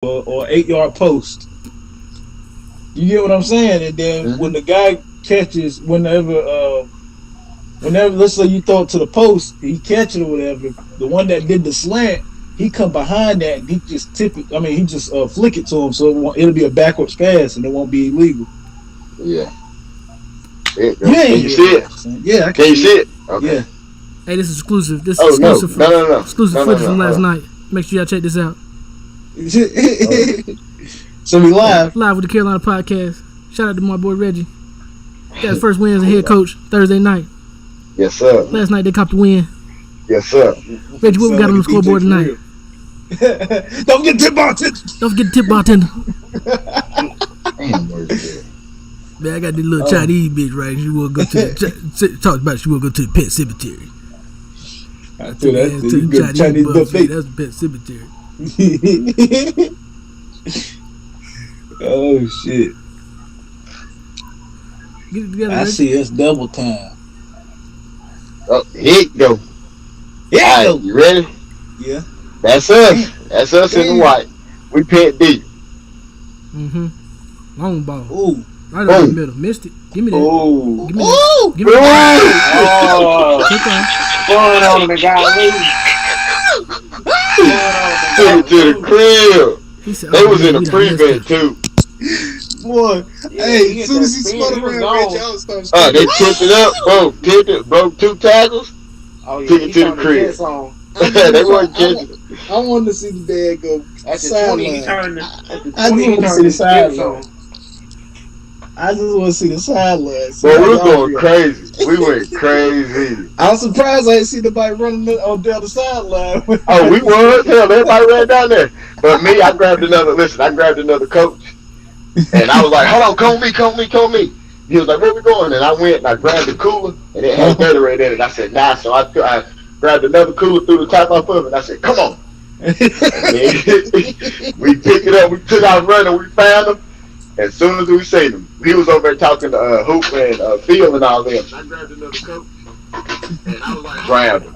or 8 yard post. You get what I'm saying? And then when the guy catches, whenever let's say you throw it to the post, he catch it or whatever. The one that did the slant, he come behind that and he just tip it. I mean, he just flick it to him, so it'll be a backwards pass and it won't be illegal. Yeah. Yeah, Can you see it? Yeah, I Can you see it? Okay. Yeah. Hey, this is exclusive. This is exclusive exclusive footage from last night. Make sure y'all check this out. So we live with the Carolina podcast. Shout out to my boy Reggie. Got his first win as a head coach Thursday night. Yes, sir. Last night they copped the win. Yes, sir. Reggie, what we got on the scoreboard tonight? Don't get tip bartender. Don't forget the tip bartender. Damn, man, I got this little Chinese bitch right. She want to go to talk about. She want to go to the pet cemetery. I feel that to the Chinese buffet. That's the pet cemetery. Oh shit! Get it together. I see it's double time. Oh, here you go. Yeah, all right, you ready? Yeah. That's us. That's us in the white. We pent deep. Long ball. Ooh. Right in the middle. Missed it. Give me that. Ooh. Give me that. Give me that. Going on the guy. Took it to the crib. Said, they was in a prevent too. Boy, hey, as soon as he spun around, they tipped it up, broke 2 tackles. Oh, yeah, took it to the crib. They weren't catching it. I wanted to see the dad go sideline. I just want to see the sideline. I just want to see the sideline. Boy, we were going crazy. We went crazy. I was surprised I didn't see nobody running on down the sideline. Oh, we was. Hell, everybody ran down there. But me, I grabbed another coach. And I was like, hold on, come me. He was like, where we going? And I went and I grabbed the cooler and it had Gatorade in it. I said, nah. So I grabbed another cooler, threw the top off of it. And I said, come on. We picked it up. We took out running. We found him. As soon as we seen him, he was over there talking to Hoop and Phil and all them. I grabbed another coach and I was like, grabbed him.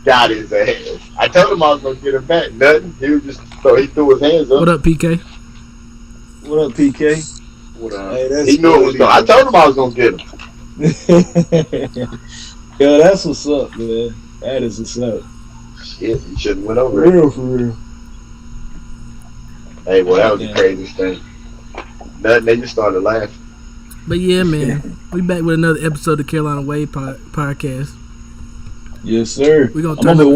Got his ass. I told him I was gonna get him back. Nothing. He was just so he threw his hands up. What up, PK? What up, PK? What up? Hey, he knew it was going. I told him I was gonna get him. Yo, that's what's up, man. That is what's up. Shit, you shouldn't went over for real. Hey, well, that was the craziest thing. Nothing. They just started laughing. But yeah, man, we back with another episode of Carolina Way podcast. Yes, sir. We're gonna turn up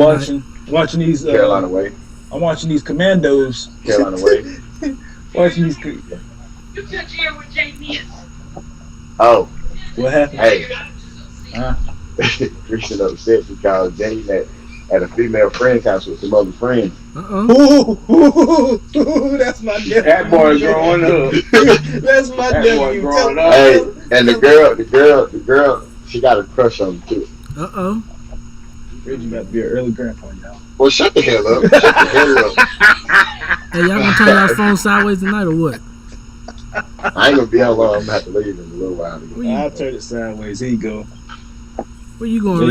watching these Carolina Way. I'm watching these Commandos. Carolina Way. Watching these. You touch here with JP. Oh. What happened? Hey. Christian upset because James at a female friend's house with some other friends. Ooh, that's my nephew. That boy growing up. That's my nephew. Growing up. Hey, and the girl, she got a crush on him too. Reggie about to be an early grandpa, y'all. Well, shut the hell up. Hey, y'all gonna turn y'all phone sideways tonight or what? I ain't gonna be out long. I'm gonna have to leave in a little while. I'll turn it sideways. Here you go. Where you going,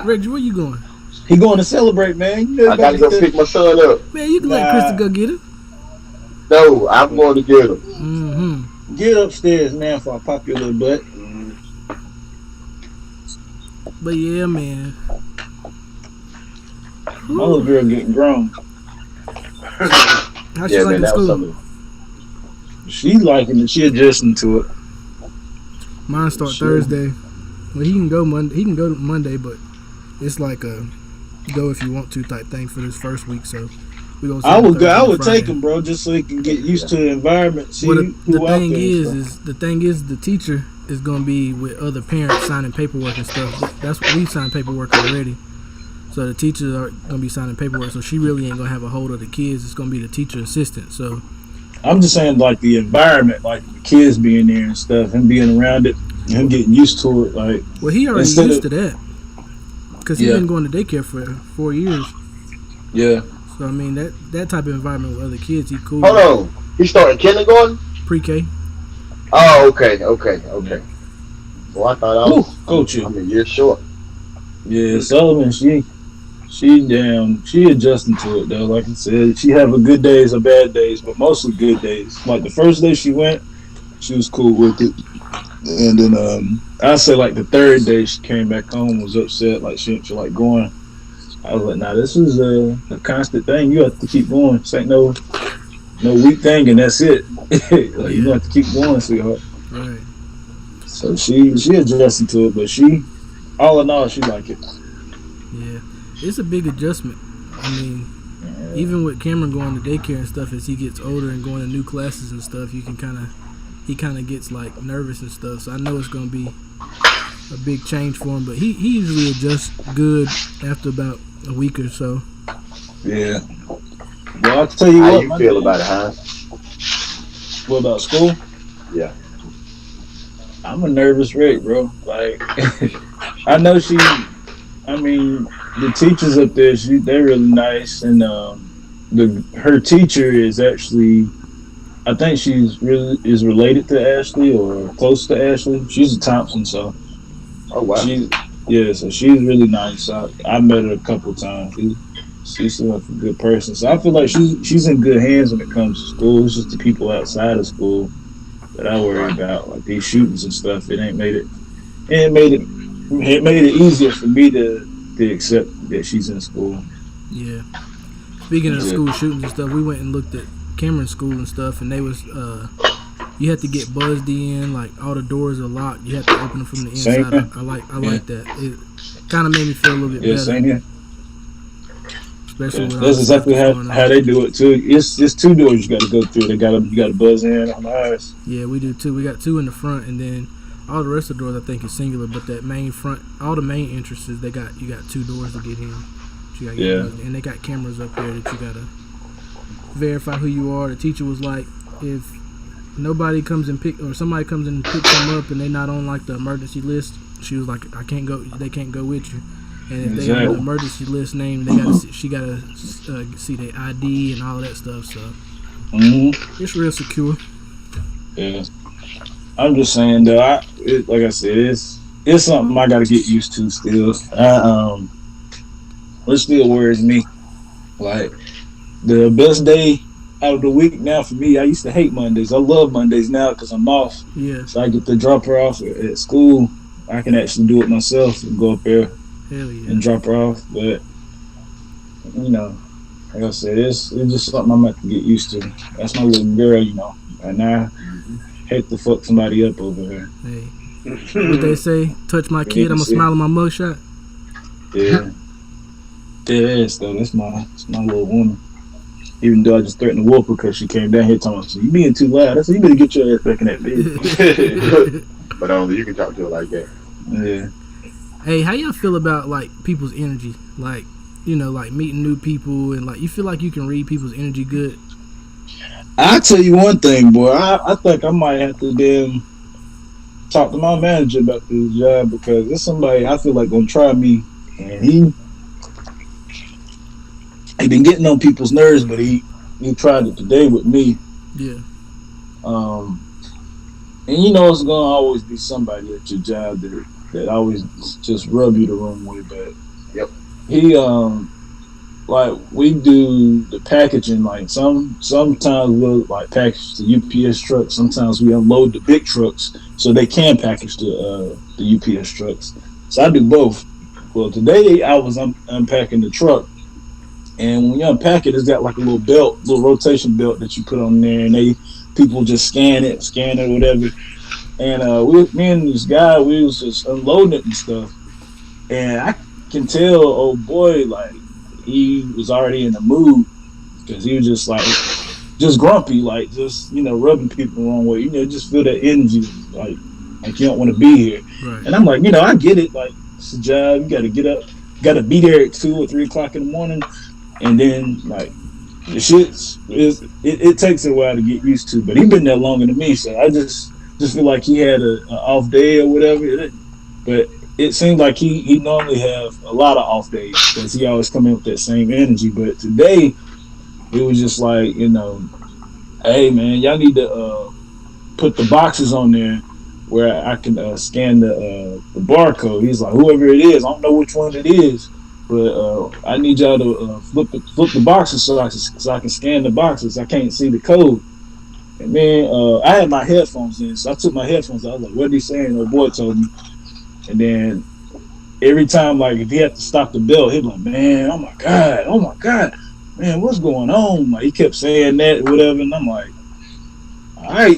Reggie? Where you going? He going to celebrate, man. You know, I gotta go pick my son up. Man, you can let Krista go get him. No, I'm going to get him. Mm-hmm. Get upstairs, man, before I pop your little butt. But yeah, man. My little girl getting grown. How's she liking school? She liking it. She adjusting to it. Mine start Thursday. Well, he can go Monday. He can go Monday, but it's like a go if you want to type thing for this first week. So we gonna. I would go. I would take him, bro, just so he can get used to the environment. See well, the thing is, the teacher is gonna be with other parents signing paperwork and stuff. That's what we signed paperwork already. So the teachers are gonna be signing paperwork. So she really ain't gonna have a hold of the kids. It's gonna be the teacher assistant. So I'm just saying, like the environment, like the kids being there and stuff, and being around it, and him getting used to it. Like, well, he already used to that because he's been going to daycare for 4 years. Yeah. So I mean that type of environment with other kids, he cool. Hold on, he started kindergarten. Pre-K. Oh, okay. Well, I thought I was coaching. I'm a year short. Yeah, Sullivan, she She adjusting to it though. Like I said, she have her good days, her bad days, but mostly good days. Like the first day she went, she was cool with it. And then I say like the third day she came back home was upset, like she didn't feel like going. I was like, nah, this is a constant thing. You have to keep going. This ain't no weak thing, and that's it. Like you have to keep going, sweetheart. Right. So she adjusting to it, but she, all in all, she like it. Yeah. It's a big adjustment. I mean, even with Cameron going to daycare and stuff, as he gets older and going to new classes and stuff, he kind of gets like nervous and stuff. So I know it's gonna be a big change for him, but he usually adjusts good after about a week or so. Yeah. Well, I'll tell you How what. you feel about it, huh? What about school? Yeah. I'm a nervous wreck, bro. Like, I know the teachers up there, they're really nice, and her teacher is actually, I think she's is related to Ashley or close to Ashley. She's a Thompson, so. Oh wow. So she's really nice. I met her a couple of times. She's a good person. So I feel like she's in good hands when it comes to school. It's just the people outside of school that I worry about, like these shootings and stuff. It made it easier for me to accept that she's in school. Yeah. Speaking of school shootings and stuff, we went and looked at Cameron's school and stuff, and they was you had to get buzzed in, like all the doors are locked. You have to open them from the inside. I like that. It kind of made me feel a little bit better. Same here. Especially when that's exactly how they do it too. It's two doors you got to go through. You got to buzz in on ours. Yeah, we do too. We got two in the front, and then all the rest of the doors I think is singular. But that main front, all the main entrances, you got two doors to get in. You gotta get buzzed in. And they got cameras up there that you gotta verify who you are. The teacher was like, if nobody comes and or somebody comes and picks them up and they're not on like the emergency list, she was like, they can't go with you. And if they on the emergency list name, she gotta see their ID and all of that stuff. So it's real secure. Yeah, I'm just saying though. Like I said, it's something I gotta get used to still. It still worries me. Like the best day out of the week now for me, I used to hate Mondays. I love Mondays now because I'm off. Yeah. So I get to drop her off at school. I can actually do it myself and go up there and drop her off. But like I said, it's just something I'm going to get used to. That's my little girl, and I hate to fuck somebody up over her. Hey, what they say? Touch my kid, I'm gonna smile at my mugshot. Yeah. That's my little woman. Even though I just threatened to whoop her because she came down here talking about, you being too loud. I said, you better get your ass back in that bed. But only you can talk to her like that. Yeah. Hey, how y'all feel about like people's energy? Like, like meeting new people and like you feel like you can read people's energy good? I'll tell you one thing, boy. I think I might have to talk to my manager about this job because there's somebody I feel like gonna try me, and he been getting on people's nerves, but he tried it today with me. Yeah. And it's gonna always be somebody at your job that always just rub you the wrong way. But yep. He like we do the packaging. Like sometimes we'll like package the UPS trucks. Sometimes we unload the big trucks so they can package the UPS trucks. So I do both. Well, today I was unpacking the truck. And when you unpack it, it's got like a little rotation belt that you put on there, and people just scan it, or whatever. And me and this guy, we was just unloading it and stuff. And I can tell, old boy, like he was already in the mood because he was just grumpy, like just rubbing people the wrong way. Just feel that energy, like you don't want to be here. Right. And I'm like, I get it. Like it's a job. You got to get up, got to be there at 2 or 3 o'clock in the morning. And then, like, the it takes a while to get used to. But he's been there longer than me, so I just feel like he had an off day or whatever. But it seems like he normally have a lot of off days because he always come in with that same energy. But today, it was just like, hey, man, y'all need to put the boxes on there where I can scan the barcode. He's like, whoever it is, I don't know which one it is. But I need y'all to flip the boxes so I can scan the boxes. I can't see the code. And then I had my headphones in, so I took my headphones out. I was like, what are he saying? The boy told me. And then every time, like, if he had to stop the belt, he'd be like, man, oh my God, man, what's going on? Like, he kept saying that, whatever, and I'm like, all right.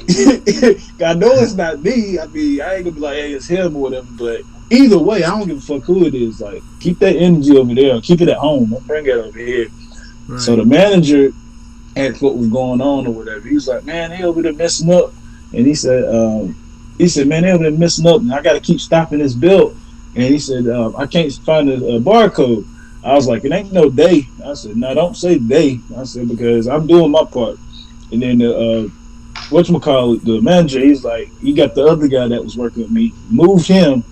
I know it's not me. I mean, I ain't gonna be like, hey, it's him or whatever, but either way, I don't give a fuck who it is. Like, keep that energy over there. Keep it at home. Don't bring it over here. Right. So the manager asked what was going on or whatever. He was like, man, they over there messing up. And he said, man, they over there messing up, and I got to keep stopping this belt. And he said, I can't find a barcode. I was like, it ain't no day. I said, no, don't say day. I said, because I'm doing my part. And then whatchamacallit, the manager, he's like, he got the other guy that was working with me, moved him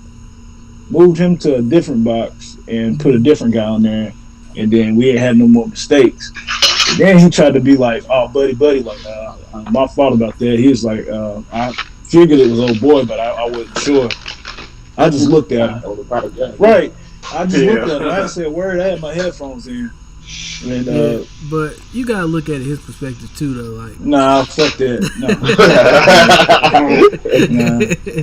to a different box and put a different guy on there. And then we ain't had no more mistakes. And then he tried to be like, oh, buddy, like, my fault about that. He was like, I figured it was old boy, but I wasn't sure. I just looked at him. Right. I just looked at him. I said, word, I had my headphones in. And, but you gotta look at his perspective too, though. Like, nah, fuck that. Nah,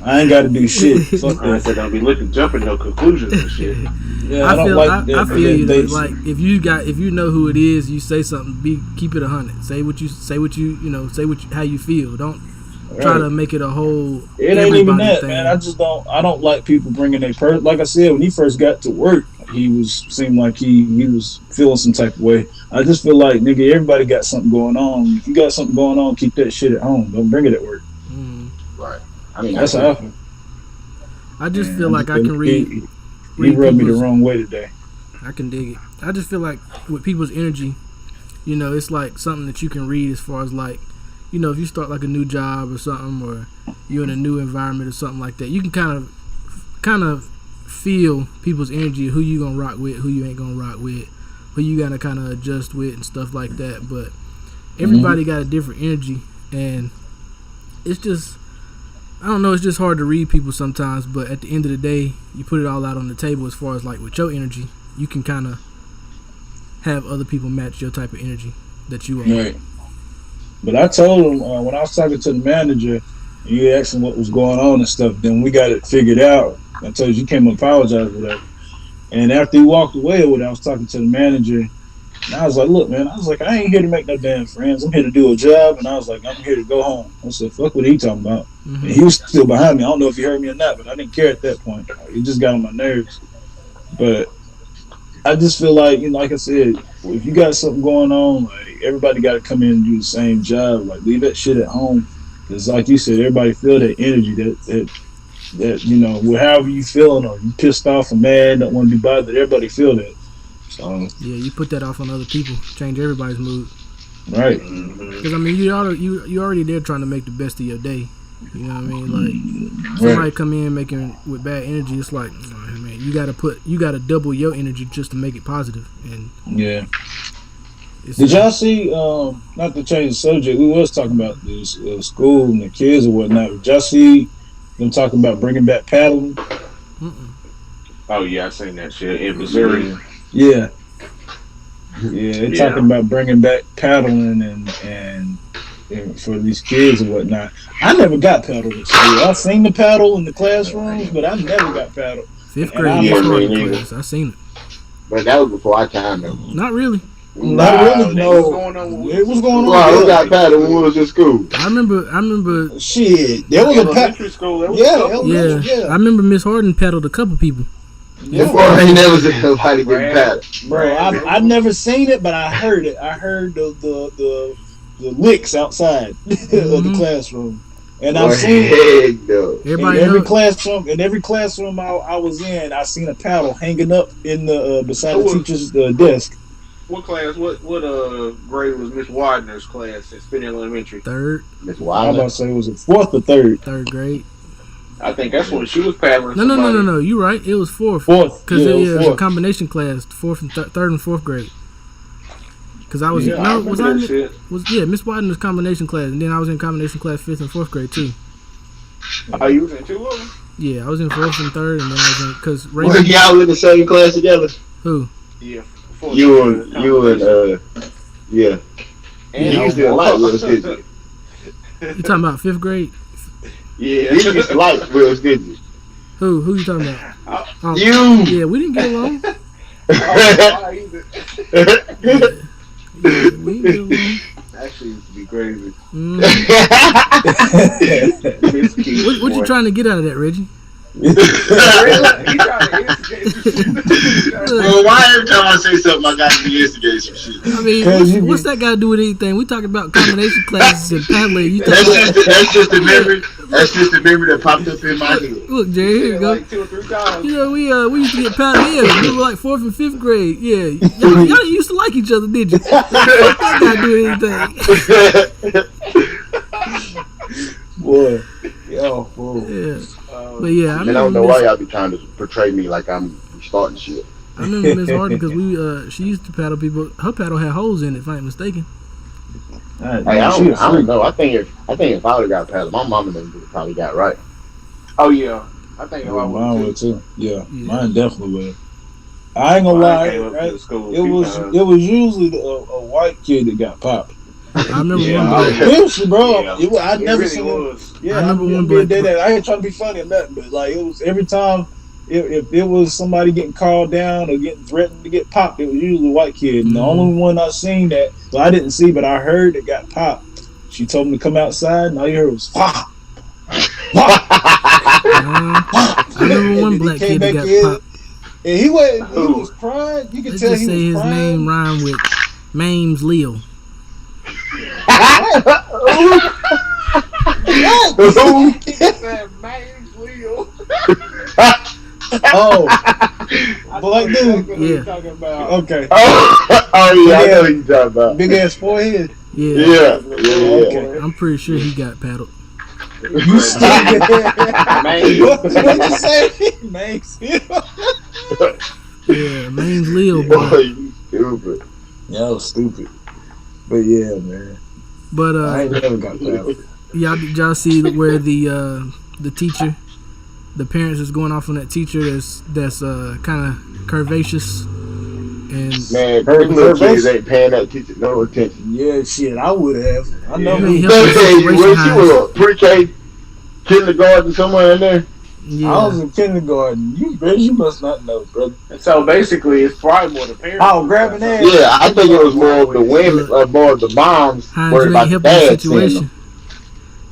I ain't got to do shit. Fuck I that. said don't be jumping no conclusions and shit. Yeah, I feel that you. they- Though, like, if you know who it is, you say something. Keep it 100. Say what you how you feel. Don't try to make it a whole. It ain't even everybody that, thing. man. I don't like people bringing their like I said, when he first got to work, seemed like he was feeling some type of way. I just feel like, nigga, everybody got something going on. If you got something going on, keep that shit at home. Don't bring it at work. Right. I mean, That's how I feel. I just feel like I can read. He read rubbed me the people's- wrong way today. I can dig it. I just feel like with people's energy, it's like something that you can read as far as like, if you start like a new job or something, or you're in a new environment or something like that, you can kind of feel people's energy, who you gonna rock with, who you ain't gonna rock with, who you gotta kind of adjust with and stuff like that. But everybody got a different energy, and it's just, I don't know, it's just hard to read people sometimes. But at the end of the day, you put it all out on the table as far as like with your energy, you can kind of have other people match your type of energy that you want. Right. But I told him when I was talking to the manager, and you asked him what was going on and stuff, then we got it figured out. I told you can't apologize for that. And after he walked away, when I was talking to the manager, and I was like, look, man, I ain't here to make no damn friends. I'm here to do a job, and I was like, I'm here to go home. I said, fuck what he talking about. Mm-hmm. And he was still behind me. I don't know if he heard me or not, but I didn't care at that point. It just got on my nerves. But I just feel like, like I said, if you got something going on, like, everybody got to come in and do the same job. Like, leave that shit at home. Because like you said, everybody feel that energy, that however you feeling, or you pissed off or mad, don't want to be bothered, everybody feel that. So, Yeah, you put that off on other people, change everybody's mood. right. Because I mean, you already there trying to make the best of your day. You know what I mean? Like, somebody come in making with bad energy, it's like, oh, man, you gotta double your energy just to make it positive. And Yeah. it's Did y'all see, not to change the subject, we was talking about this school and the kids or whatnot. Did y'all see them talking about bringing back paddling? Oh yeah, I seen that shit in Missouri. Yeah. Yeah, they're Yeah. talking about bringing back paddling and for these kids and whatnot. I never got paddled at school. I seen the paddle in the classrooms, but I never got paddled. fifth And grade I Miss never Harden either. class. I seen it. But that was before our time, though. Not really. Not really, that no. was going on with- It was going on. Well, who got paddle when we was in school? I remember. Shit, there was a paddle. elementary school. There was Yeah, a couple. Yeah, elementary, I remember Miss Harden paddled a couple people. Yeah. I ain't never seen nobody get Right. paddle. Bro, I've never seen it, but I heard it. I heard the licks outside of the classroom, and I've seen Heck no. Everybody in every know. classroom. In every classroom I was in, I seen a paddle hanging up in the beside the teacher's desk. What class? What grade was Miss Widener's class at Spinning Elementary? Third, Miss I was Wilder. about to say, was it fourth or third? third grade. I think that's when she was paddling. No. somebody. You right. It was fourth. Fourth, Because yeah, it was a fourth. combination class, third and fourth grade. Because I was Yeah, I no, remember was that I shit. was Miss Widener's combination class, and then I was in combination class fifth and fourth grade too. Oh, you was in two of them? Yeah, I was in fourth and third, and then I was in because Well, y'all in the same class together. who Yeah. For You the and yeah. and You used to like Will Stidgy. You talking about 5th grade? Yeah. You used to like Will Stidgy. Who you talking about? Oh, You. yeah, we didn't get along. That Yeah, we didn't get along. actually used to be crazy. Mm. Miss Keith, What you boy. trying to get out of that, Reggie? Really? He trying to instigate some shit. Well, why every time I say something, I got to be instigating some shit? I mean, 'Cause you what's that got to do with anything? We talking about combination classes and paddling. You That's talking just the memory. That's just the memory that popped up in my head. Look, Jerry, here you go. Like 2 or 3 times. You know, we used to get paddled here. We were like 4th and 5th grade. Yeah, y'all didn't used to like each other, did you? What that got to do with anything? Boy, yo, fool. Yeah, but yeah, I And I don't know remember why Miss, y'all be trying to portray me like I'm starting shit. I remember Miss Harden because she used to paddle people. Her paddle had holes in it, if I ain't mistaken. Hey, I don't know. I think if I would have got paddled, my mama would have probably got right. Oh yeah, I think if I Mine would would too. Yeah, Yeah. mine definitely would. I ain't gonna lie. Right? It was usually a white kid that got popped. I remember Yeah, one I black. Seriously, bro. Yeah. I never really seen it. was. Yeah, I remember one black. black- That. I ain't trying to be funny or nothing, but like it was every time. If it was somebody getting called down or getting threatened to get popped, it was usually a white kid. And the only one I seen that, well, I didn't see, but I heard that got popped. She told him to come outside, and all you heard was "Pop, pop, I remember And one then he black came kid that back got in, popped. and he was crying. You could Let's tell just he say was his crying. name rhymed with Mames Leo. Oh, black dude. Yeah. Talking about. Okay, Oh yeah, I know what you talking about. big ass forehead. Yeah, Yeah. Okay. I'm pretty sure he got paddled. You stupid. Man. What you say, man? Yeah, Mames Leo, Boy, boy. you stupid. That was stupid. But yeah, man. But I ain't never got that. did y'all see where the teacher, the parents is going off on that teacher that's kind of curvaceous and Man, them little kids ain't paying that teacher no attention. Yeah, shit, I would have. I know Yeah. me. Yeah. Hey, when she was a pre-K, kindergarten, somewhere in there. yeah. I was in kindergarten. You must not know, brother. And so basically, it's probably more the parents. Oh, grabbing ass. Yeah, I think it was more of the women, more of the moms Hines, worried you about ain't the helping the dads seeing situation. them.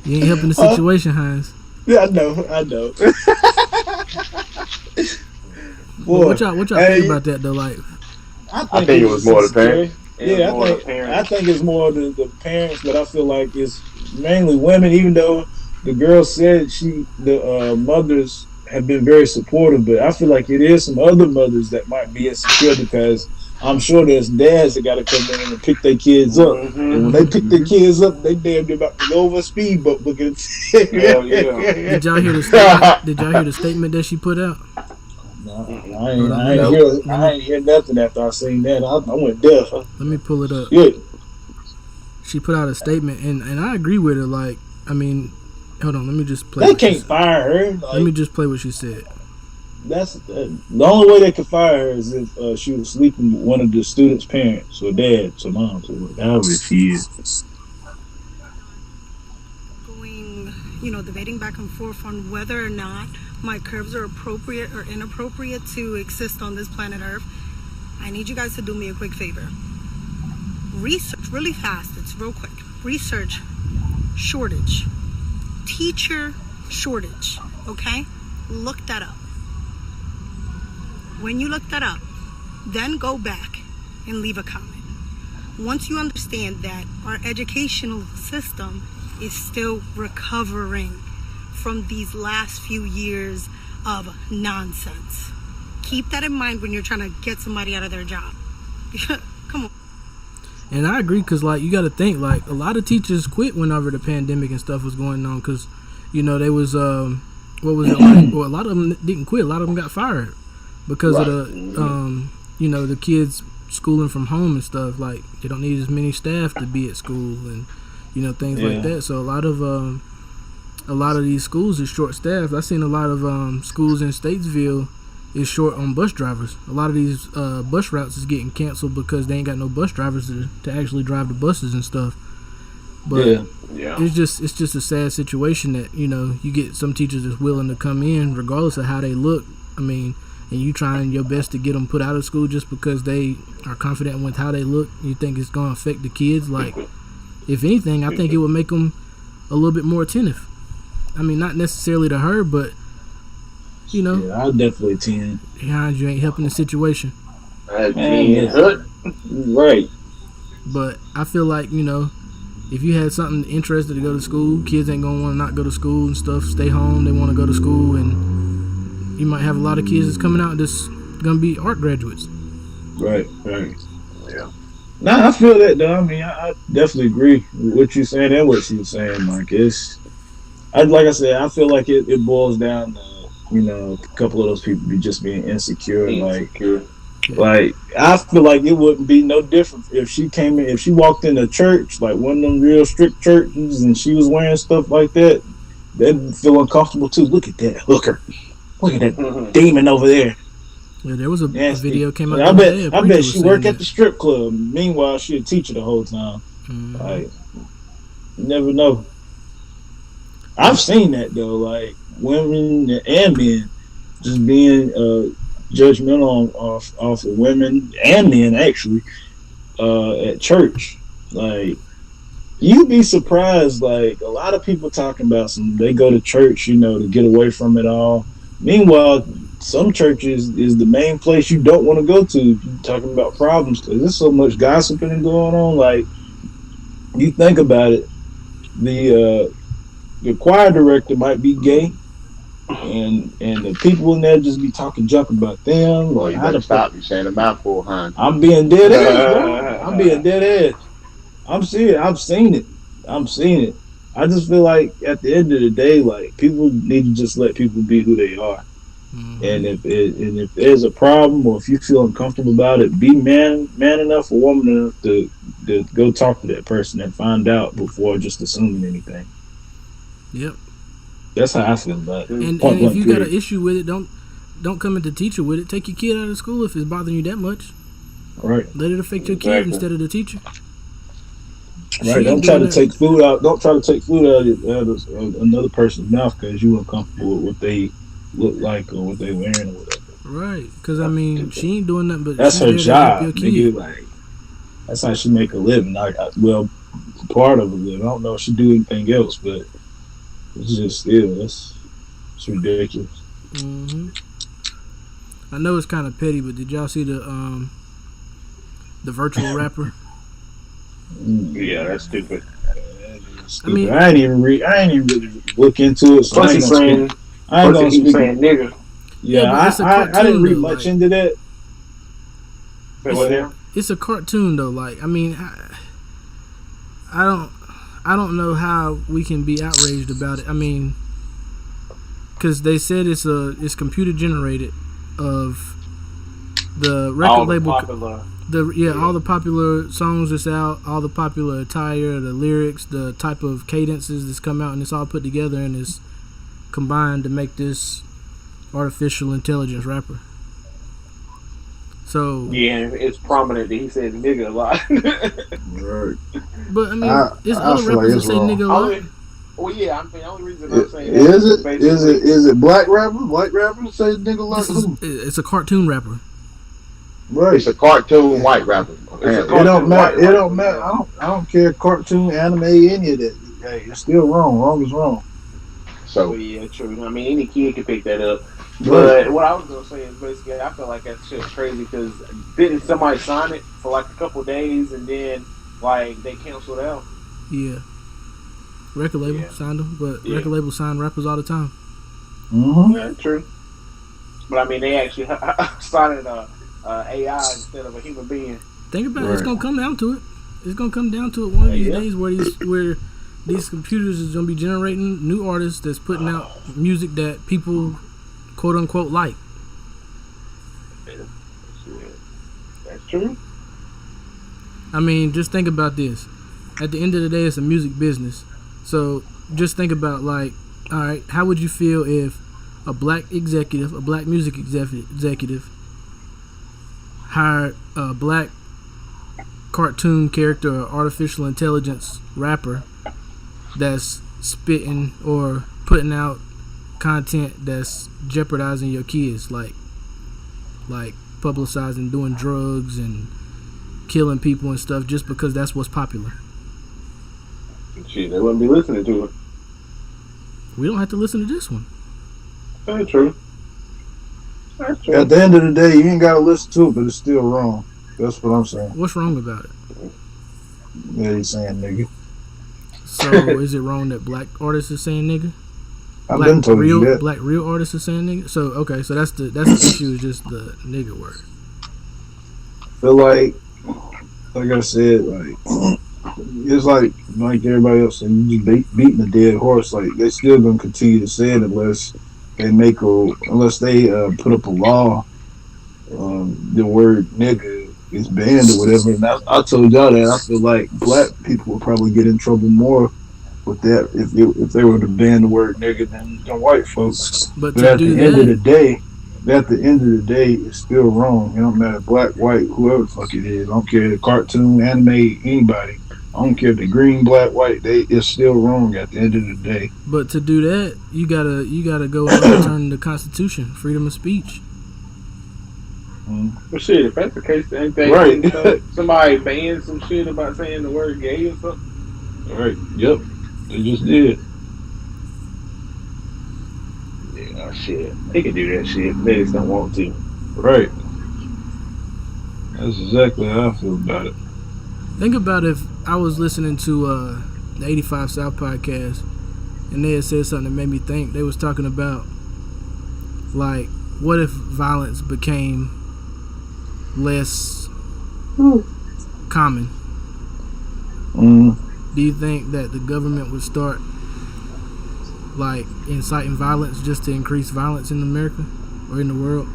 You ain't helping the situation, Hines. Yeah, I know. But Boy, what y'all hey, think about that though? Like, I think it was more the parents. Yeah, I think it's more the parents, but I feel like it's mainly women. Even though the girl said the mothers have been very supportive, but I feel like it is some other mothers that might be insecure because I'm sure there's dads that got to come in and pick their kids up, and when they pick their kids up, they damn near about to go over a speed bump looking. Hell yeah. did y'all hear the statement? Did y'all hear the statement that she put out? No, I ain't hear nothing after I seen that. I went deaf. Let me pull it up. Yeah. She put out a statement, and I agree with her. Like, I mean, hold on, let me just play. They what she can't said. fire her. Let me just play what she said. That's the only way they could fire her is if she was sleeping with one of the students' parents or dads or moms or whatever she is. Going, debating back and forth on whether or not my curves are appropriate or inappropriate to exist on this planet Earth. I need you guys to do me a quick favor. Research really fast, it's real quick. Research shortage, teacher shortage, okay? Look that up. When you look that up, then go back and leave a comment. Once you understand that our educational system is still recovering from these last few years of nonsense. Keep that in mind when you're trying to get somebody out of their job. Come on. And I agree, because, like, you got to think, like, a lot of teachers quit whenever the pandemic and stuff was going on, because, they was, what was it like? Well, a lot of them didn't quit. A lot of them got fired because of the, the kids schooling from home and stuff. Like, they don't need as many staff to be at school and, things like that. So a lot of these schools are short staffed. I've seen a lot of schools in Statesville is short on bus drivers. A lot of these bus routes is getting canceled because they ain't got no bus drivers to actually drive the buses and stuff. But Yeah. Yeah. it's just a sad situation that, you know, you get some teachers that's willing to come in regardless of how they look. I mean, and you trying your best to get them put out of school just because they are confident with how they look. You think it's going to affect the kids? Like, if anything, I think it would make them a little bit more attentive. I mean, not necessarily to her, but, you know, Yeah, I'll definitely attend. behind you ain't helping the situation. Man, right. But I feel like, you know, if you had something interested to go to school, kids ain't gonna want to not go to school and stuff. Stay home, they want to go to school, and you might have a lot of kids that's coming out that's gonna be art graduates. Right. Yeah. Nah, I feel that though. I mean, I definitely agree with what you're saying and what she was saying. Like like I said, I feel like it boils down to, you know, a couple of those people be just being insecure. Like I feel like it wouldn't be no different if she walked in a church, like one of them real strict churches, and she was wearing stuff like that. They'd feel uncomfortable too. Look at that hooker. Look at that demon over there. Yeah, there was a Nasty. video came out. I the other day, a bet preacher was she saying worked that. at the strip club. Meanwhile, she a teacher the whole time. Like, you never know. I've seen that though, like women and men just being judgmental off of women and men actually at church. Like, you'd be surprised. Like, a lot of people talking about they go to church, you know, to get away from it all. Meanwhile, some churches is the main place you don't want to go to if you're talking about problems, because there's so much gossiping going on. Like, you think about it, the choir director might be gay, and the people in there just be talking junk about them. Well, Like, you how better the stop. You saying a mouthful, huh? I'm being dead ass, bro. I'm being dead ass. I'm serious. I've seen it. I just feel like at the end of the day, like, people need to just let people be who they are. And if there's a problem, or if you feel uncomfortable about it, be man enough or woman enough to go talk to that person and find out before just assuming anything. Yep. That's how I feel about it. And Point if blank you got period. an issue with it, don't come at the teacher with it. Take your kid out of school if it's bothering you that much. Right. Let it affect your kid instead of the teacher. Right. Don't try to take food out. Don't try to take food out of another person's mouth because you're uncomfortable with what they look like or what they wearing or whatever. Right. Because, I mean, she ain't doing nothing but That's she's her there to help job, your nigga. kid. Like, that's how she make a living. Well, part of a living. I don't know if she do anything else, but it's just still, it's ridiculous. I know it's kind of petty, but did y'all see the virtual rapper? Yeah, that's stupid. I mean, I ain't even really look into it. So Plus he's saying, I ain't gonna keep speak. saying nigga. Yeah, but it's a I cartoon, didn't read though, much like- into that. Say what now? It's a cartoon though. Like, I mean, I don't know how we can be outraged about it. I mean, because they said it's computer generated of the record All the label. popular. All the popular songs that's out, all the popular attire, the lyrics, the type of cadences that's come out, and it's all put together and is combined to make this artificial intelligence rapper. So Yeah, it's prominent that he said nigga a lot. Right. but I mean, there's I other feel like rappers that it's say wrong. nigga a lot. Well, yeah, I mean, the only reason I'm saying Is it black rappers? White rappers say nigga like who? It's a cartoon rapper. Right. It's a cartoon white rapper. It don't matter. It don't matter. I don't care. Cartoon, anime, any of that. Hey, it's still wrong. Wrong is wrong. So yeah, true. I mean, any kid can pick that up. Right. But what I was gonna say is basically, I feel like that shit's crazy because didn't somebody sign it for like a couple days and then like they canceled out? Yeah. Record label signed them, but record label sign rappers all the time. Mm-hmm. Yeah, true. But I mean, they actually signed a AI instead of a human being. Think about it. It's gonna come down to it. It's gonna come down to it one of these days where these computers is gonna be generating new artists that's putting out music that people quote unquote like. That's true. I mean, just think about this. At the end of the day, it's a music business. So just think about, like, all right, how would you feel if a black executive, a black music executive, hired a black cartoon character or artificial intelligence rapper that's spitting or putting out content that's jeopardizing your kids, like publicizing doing drugs and killing people and stuff just because that's what's popular. Shit, they wouldn't be listening to it. We don't have to listen to this one. That's true. That's true. At the end of the day, you ain't gotta listen to it, but it's still wrong. That's what I'm saying. What's wrong about it? Yeah, he's saying nigga. So is it wrong that black artists are saying nigga? I've been told you that. Black real artists are saying nigga. So okay, so that's the issue, is just the nigga word. Feel like I said, like it's like everybody else saying, you just beating a dead horse. Like they still gonna continue to say it unless they put up a law. The word nigga is banned or whatever. And I told y'all that I feel like black people would probably get in trouble more with that if they were to ban the word nigga than white folks. But at the end of the day, it's still wrong. It don't matter, black, white, whoever the fuck it is. I don't care, cartoon, anime, anybody. I don't care if they're green, black, white. It's still wrong at the end of the day. But to do that, you gotta go and overturn the Constitution, freedom of speech. Well, shit, if that's the case, ain't they right? Somebody banned some shit about saying the word gay or something? Right. Yep. They just did. Yeah, shit. They can do that shit. They just don't want to. Right. That's exactly how I feel about it. Think about if I was listening to the 85 South podcast and they had said something that made me think. They was talking about, like, what if violence became less common? Do you think that the government would start, like, inciting violence just to increase violence in America or in the world?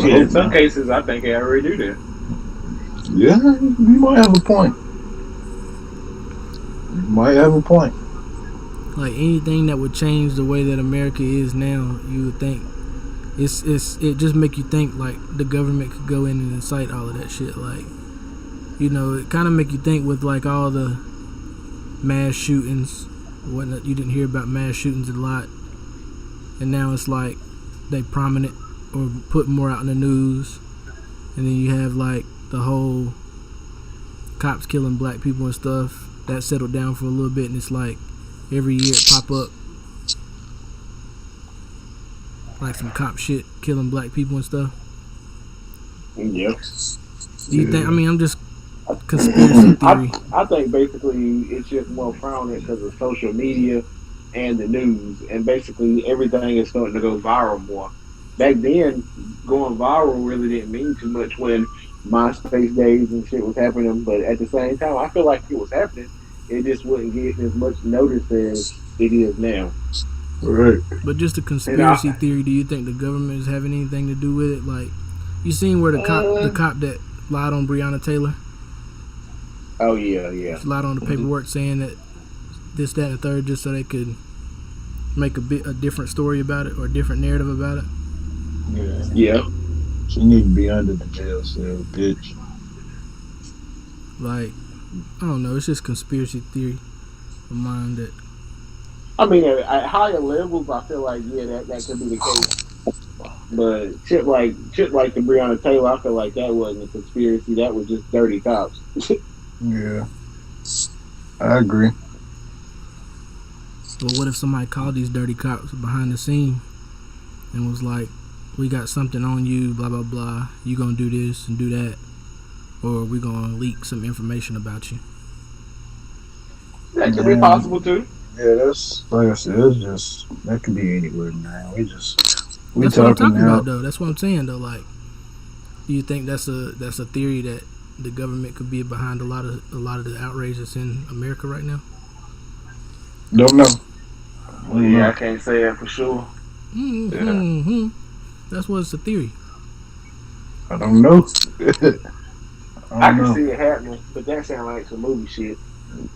In some cases, I think they already do that. Yeah, you might have a point. Like, anything that would change the way that America is now, you would think it just make you think like the government could go in and incite all of that shit. Like, you know, it kind of make you think with like all the mass shootings, whatnot. You didn't hear about mass shootings a lot, and now it's like they prominent or put more out in the news, and then you have like the whole cops killing black people and stuff that settled down for a little bit, and it's like every year it pop up like some cop shit killing black people and stuff. Yep. Do you think? I mean, I'm just conspiracy theory. I think basically it's just more prominent because of social media and the news, and basically everything is starting to go viral more. Back then, going viral really didn't mean too much when MySpace days and shit was happening, but at the same time, I feel like it was happening. It just wouldn't get as much notice as it is now. Right. But just a conspiracy theory, do you think the government is having anything to do with it? Like, you seen where the cop that lied on Breonna Taylor? Oh, yeah. Lied on the paperwork saying that this, that, and the third, just so they could make a different story about it or a different narrative about it. Yeah. She need to be under the jail cell, bitch. Like, I don't know. It's just conspiracy theory of mine that. I mean, at higher levels, I feel like that could be the case. But shit like the Breonna Taylor, I feel like that wasn't a conspiracy. That was just dirty cops. Yeah, I agree. But what if somebody called these dirty cops behind the scene and was like, "We got something on you, blah blah blah. You gonna do this and do that, or we gonna leak some information about you." That could be possible too. Yeah, that's like I said. It's just that could be anywhere now. That's what I'm talking about, though. That's what I'm saying, though. Like, do you think that's a theory that the government could be behind a lot of the outrage that's in America right now? Don't know. I can't say that for sure. That's what's the theory. I don't know. I can see it happening, but that sounds like some movie shit.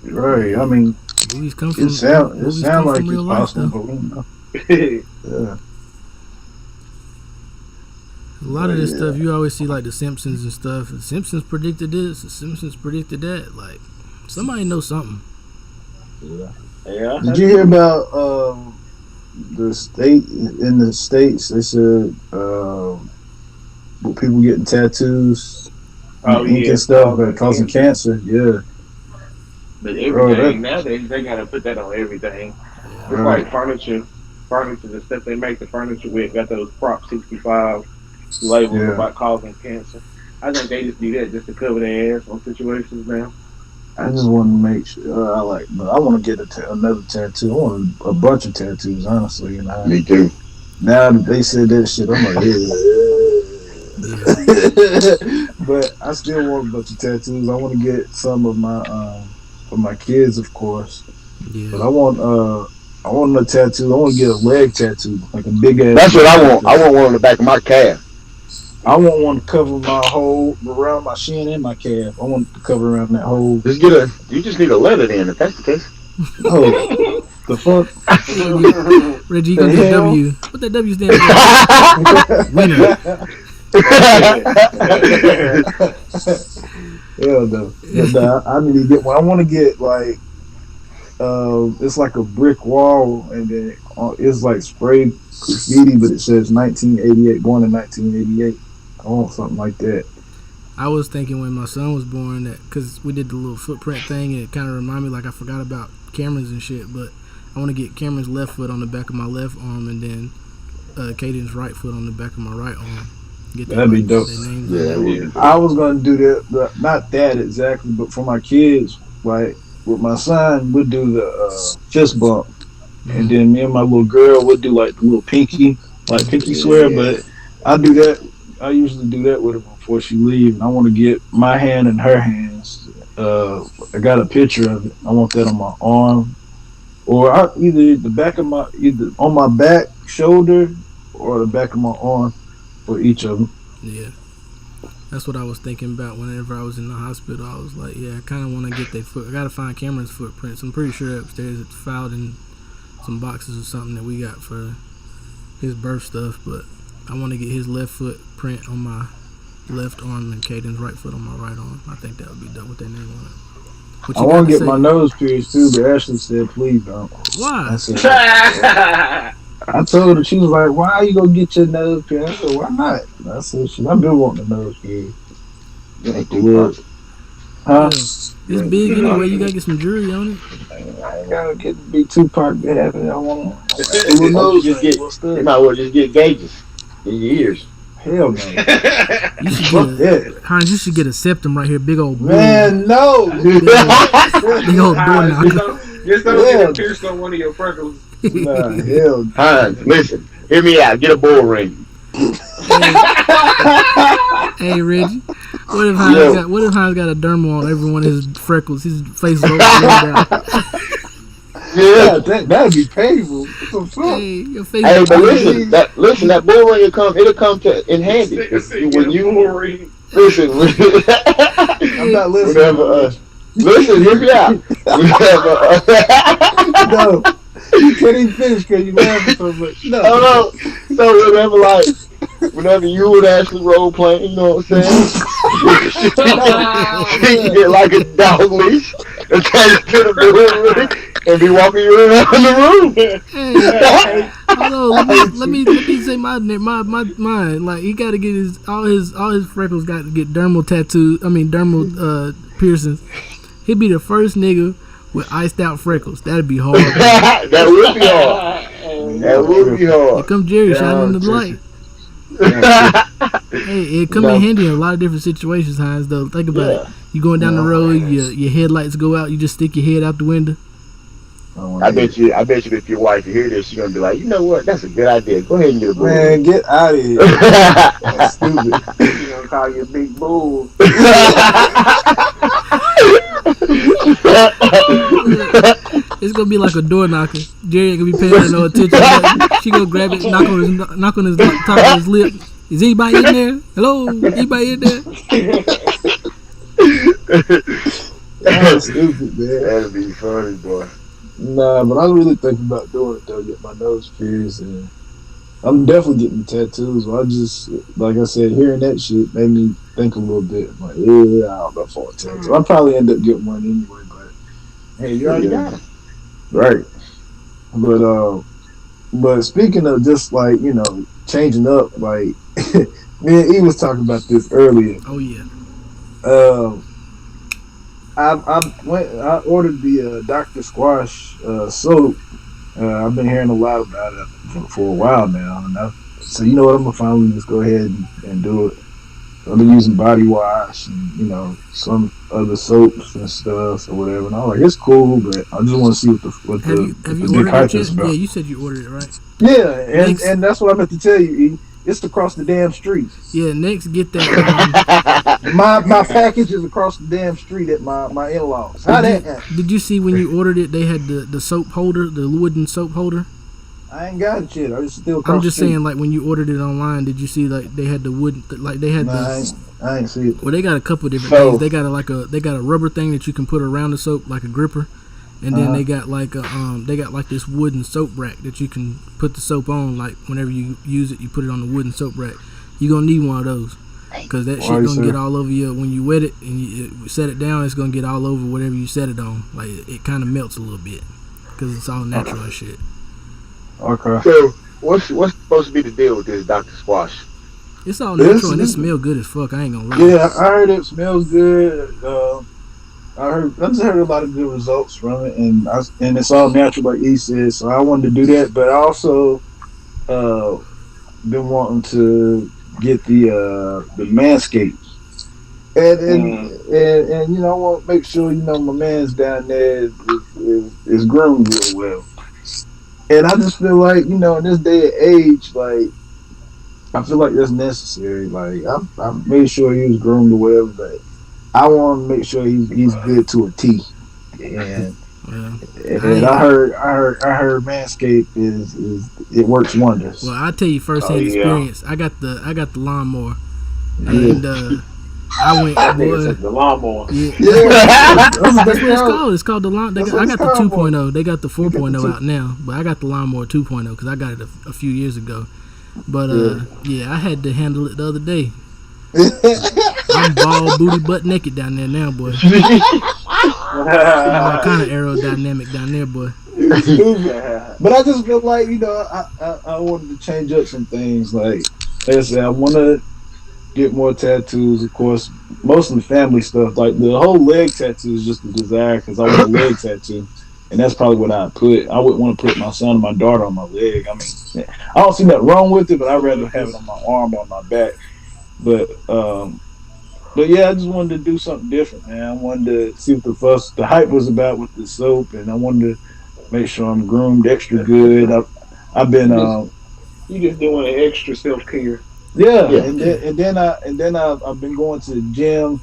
Right. I mean, movies come from it sound like real it's life, possible, though. but we don't know. Yeah. A lot of this stuff you always see, like the Simpsons and stuff. The Simpsons predicted this. The Simpsons predicted that. Like somebody knows something. Yeah. Did you hear about the state in the states? They said people getting tattoos, ink and stuff, causing cancer. Yeah. But everything nowadays they gotta put that on everything. It's like furniture, the stuff they make the furniture with got those Prop 65 labels about causing cancer. I think they just do that just to cover their ass on situations now. I just want to make sure. I want to get another tattoo. I want a bunch of tattoos, honestly. Me too. Now that they said that shit, I'm like, yeah. But I still want a bunch of tattoos. I want to get some of my for my kids, of course. Yeah. But I want a tattoo. I want to get a leg tattoo, like a big ass. That's what I want. I want one on the back of my calf. I want one to cover my whole around my shin and my calf. I want to cover around that whole. You just need a letter then, if that's the case. Oh, the fuck. Reggie, you gonna get W. What that W stand for? Winner. Hell no. I need to get one. I want to get like it's like a brick wall, and then it's like sprayed graffiti, but it says 1988, born in 1988. I want something like that. I was thinking when my son was born that because we did the little footprint thing, and it kind of reminded me like I forgot about Cameron's and shit. But I want to get Cameron's left foot on the back of my left arm, and then Caden's right foot on the back of my right arm. Get That'd be dope. I was gonna do that, but not that exactly. But for my kids, like with my son, we'll do the fist bump, and then me and my little girl would do like the little pinky swear. But I do that. I usually do that with her before she leaves. And I want to get my hand in her hands. I got a picture of it. I want that on my arm, or either on my back shoulder or the back of my arm for each of them. Yeah, that's what I was thinking about whenever I was in the hospital. I was like, yeah, I kind of want to get their foot. I gotta find Cameron's footprints. I'm pretty sure upstairs it's filed in some boxes or something that we got for his birth stuff, but I want to get his left foot print on my left arm and Caden's right foot on my right arm. I think that would be dope with that name on it. I want to get my nose pierced too, but Ashley said, please don't. Why? I told her, she was like, why are you going to get your nose pierced? I said, why not? I said, I've been wanting a nose pierced. Huh? It's big anyway. You got to get some jewelry on it. I ain't got to be Tupac to have it. I want You might as well just get gauges in your ears. Hell no. Hans, you should get a septum right here. Big old boy. Man, no. Big old door knocker. Just don't get a pierced on one of your freckles. Nah, hell. Hans, listen. Hear me out. Get a bull ring. Hey Reggie, what if Hans got a dermal on every one of his freckles? His face is all out. Yeah, that'd be painful. What the fuck? Hey, your face. Hey, but listen, that bull ring it'll come in handy when you listen. I'm not listening. Whenever, listen, hear me out. No, you can't even finish because you laughing so much. No. Oh, no. So whenever you would actually role play, you know what I'm saying? You can get like a dog leash and take it to the room and be walking you around the room. Hey, hold on, let me say mine. Like he got to get all his freckles got to get dermal piercings. He'd be the first nigga with iced out freckles. That'd be hard. That would be hard. That would be hard. Here come Jerry shining the light. Hey, it come in handy in a lot of different situations, Hines. Though, think about it. You going down the road, your headlights go out. You just stick your head out the window. I bet you, if your wife hear this, she's gonna be like, you know what? That's a good idea. Go ahead and get a bull. Man, get out of here. That's stupid. She's gonna call you a big bull. It's gonna be like a door knocker. Jerry ain't gonna be paying no attention. She gonna grab it, knock on his top of his lip. Is anybody in there? Hello, anybody in there? That's stupid, man. That'd be funny, boy. Nah, but I was really thinking about doing it though. Get my nose pierced, and I'm definitely getting tattoos. But I just, like I said, hearing that shit made me think a little bit. I'm like, yeah, I don't know if I want a tattoo. I'll probably end up getting one anyway. But Hey, you already got it. right, but speaking of just like changing up, like me and E was talking about this earlier. Oh yeah. Um, I ordered the Dr. Squash soap. I've been hearing a lot about it for a while now, and so you know what, I'm gonna finally just go ahead and do it. I've been using body wash and some other soaps and stuff or whatever, and I'm like, it's cool, but I just want to see what Have the you big ordered hype it is yet? about. Yeah, you said you ordered it, right? Yeah, Next. and that's what I meant to tell you. E. It's across the damn street. Yeah, next get that. My package is across the damn street at my in-laws. How that happen? Did you see when you ordered it? They had the soap holder, the wooden soap holder. I ain't got it yet. I just still across I'm just the street. saying, like when you ordered it online, did you see like they had the wooden, like they had Nah, I ain't see it. Well, they got a couple of different So- things. They got they got a rubber thing that you can put around the soap like a gripper, and then they got like this wooden soap rack that you can put the soap on. Like whenever you use it, you put it on the wooden soap rack. You gonna need one of those because that shit Why, gonna sir? get all over you when you wet it and you set it down. It's gonna get all over whatever you set it on. Like it kind of melts a little bit because it's all natural and shit. Okay. So what's supposed to be the deal with this Dr. Squash? It's all This- natural and it smells good as fuck. I ain't gonna lie. Yeah, I heard it smells good. I just heard a lot of good results from it, and it's all natural, like he said. So I wanted to do that, but I also been wanting to get the Manscaped, and I want to make sure my man's down there is groomed real well. And I just feel like in this day and age, like I feel like that's necessary. Like I made sure he was groomed or whatever, but I want to make sure he's good to a T. And Yeah. I heard Manscaped is it works wonders. Well, I'll tell you firsthand Oh, yeah. experience. I got the lawnmower, and I went, That nigga boy. said the lawnmower. Yeah. That's That's what it's called. It's called the lawn. That's I what got it's the called for. 2.0. They got the You got the 4.0 out now, but I got the lawnmower 2.0 because I got it a few years ago. But I had to handle it the other day. I'm bald, booty, butt naked down there now, boy. All kind of aerodynamic down there, boy. But I just feel like I wanted to change up some things. Like I said, I want to get more tattoos. Of course, most of the family stuff, like the whole leg tattoo, is just a desire because I want a leg tattoo, and that's probably what I put. I wouldn't want to put my son and my daughter on my leg. I mean, I don't see nothing wrong with it, but I'd rather have it on my arm or on my back. But yeah, I just wanted to do something different, man. I wanted to see what the hype was about with the soap, and I wanted to make sure I'm groomed extra good. I've been You just doing an extra self care. Yeah. and then I've been going to the gym.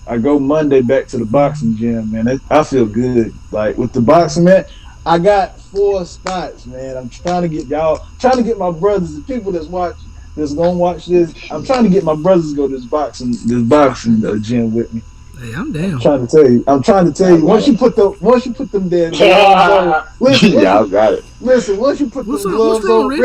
I go Monday back to the boxing gym, man. I feel good. Like with the boxing, man, I got 4 spots, man. I'm trying to get my brothers, the people that's gonna watch this. I'm trying to get my brothers to go to this boxing gym with me. Hey, I'm down. I'm trying to tell you. Once you put them there, listen, Y'all got it. listen. Once you put What's the up? gloves What's wrong, on,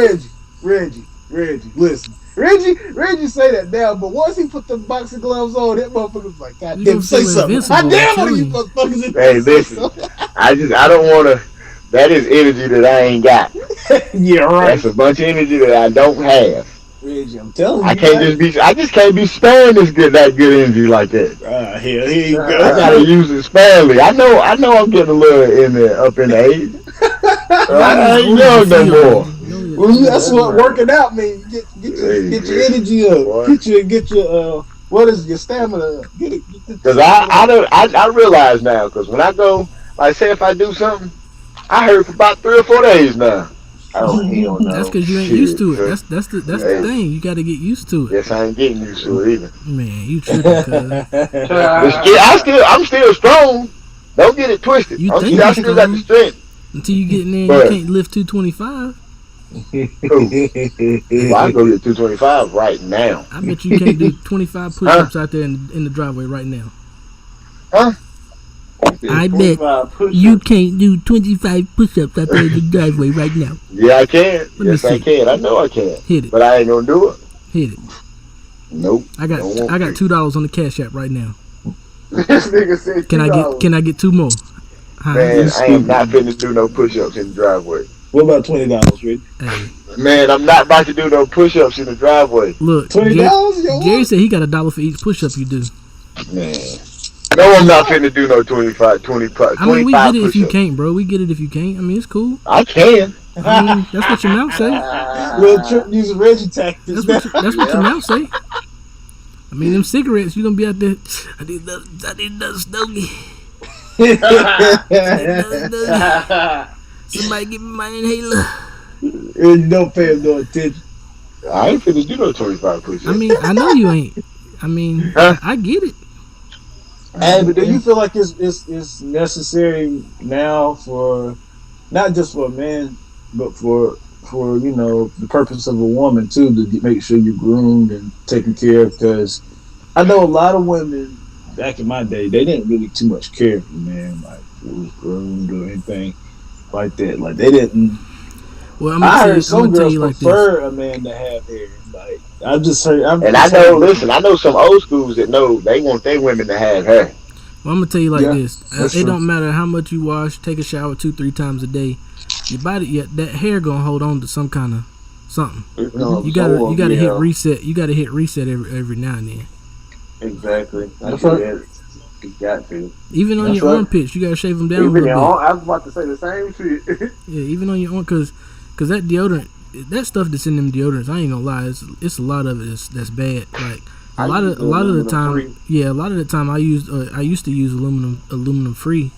Reggie, listen. Reggie say that now, but once he put the boxing gloves on, that motherfucker's like, God You damn, gonna say feel something. invincible, I damn I'm one of you telling motherfuckers. Hey, listen. I don't want to. That is energy that I ain't got. Yeah, right. That's a bunch of energy that I don't have. Reggie, I'm telling you. I just can't be sparing that good energy like that. Hell, here you I go. gotta use it sparingly. I know I'm getting a little up in the age. I ain't young no more. Well, that's what working out means. Get your energy up. Boy. Get your what is your stamina up. Get it. Cause I realize now. Cause when I go, like say if I do something, I hurt for about 3 or 4 days now. Oh hell no. That's because you ain't Shit, used to it. bro. That's the Hey. thing. You got to get used to it. Yes, I ain't getting used to it either. Man, you tripping, cuz. I'm still strong. Don't get it twisted. You I think still you're got the strength. Until you get in there and But- you can't lift 225. Well, I go get 225 right now. I bet you can't do 25 push-ups out there in the driveway right now. I bet 25 push-ups. you can't do 25 push-ups out there in the driveway right now. Yeah, I can. Let me Yes, I see. can. I know I can. Hit it. But I ain't gonna do it. Hit it. Nope. I got Don't want to. $2 on the Cash App right now. This nigga said Can I get 2 more? Huh? Man, I am not finna do no push-ups in the driveway. What about $20, Rick? Hey, Man, I'm not about to do no push-ups in the driveway. look, $20, yo. Jerry said he got $1 for each push-up you do. Man. No, I'm not finna do no 25 I mean, we get it if you push-ups. can't, bro. We get it if you can't. I mean, it's cool. I can. I mean, that's what your mouth say. Little Trip using Reggie tactics. That's what your mouth say. I mean, them cigarettes, you gonna be out there. I need another stogie. Somebody give me my inhaler. You don't pay him no attention. I ain't finna do no 25 push-ups. I mean, I know you ain't. I mean, Huh? I get it. Hey, but do you feel like it's necessary now for not just for a man, but for you know the purpose of a woman too, to make sure you're groomed and taken care of? Because I know a lot of women back in my day, they didn't really too much care for men, like who was groomed or anything like that. Like they didn't. Well, I'm I gonna heard some tell girls you like this. prefer a man to have hair. Like I've just heard. And I know, listen, I know some old schools that know they want their women to have hair. Well, I'm gonna tell you like Yeah, this. that's It true. don't matter how much you wash, take a shower 2-3 times a day. Your body, that hair gonna hold on to some kind of something. You gotta hit reset. You gotta hit reset every now and then. Exactly. That's That's right. right. You got to. Even on That's your right. armpits, you gotta shave them down a Even little your bit. own, I was about to say the same shit. Yeah, even on your arm, cause that deodorant, that stuff that's in them deodorants, I ain't gonna lie, it's a lot of it that's bad. Like a lot of the time, aluminum-free. a lot of the time I used to use aluminum free,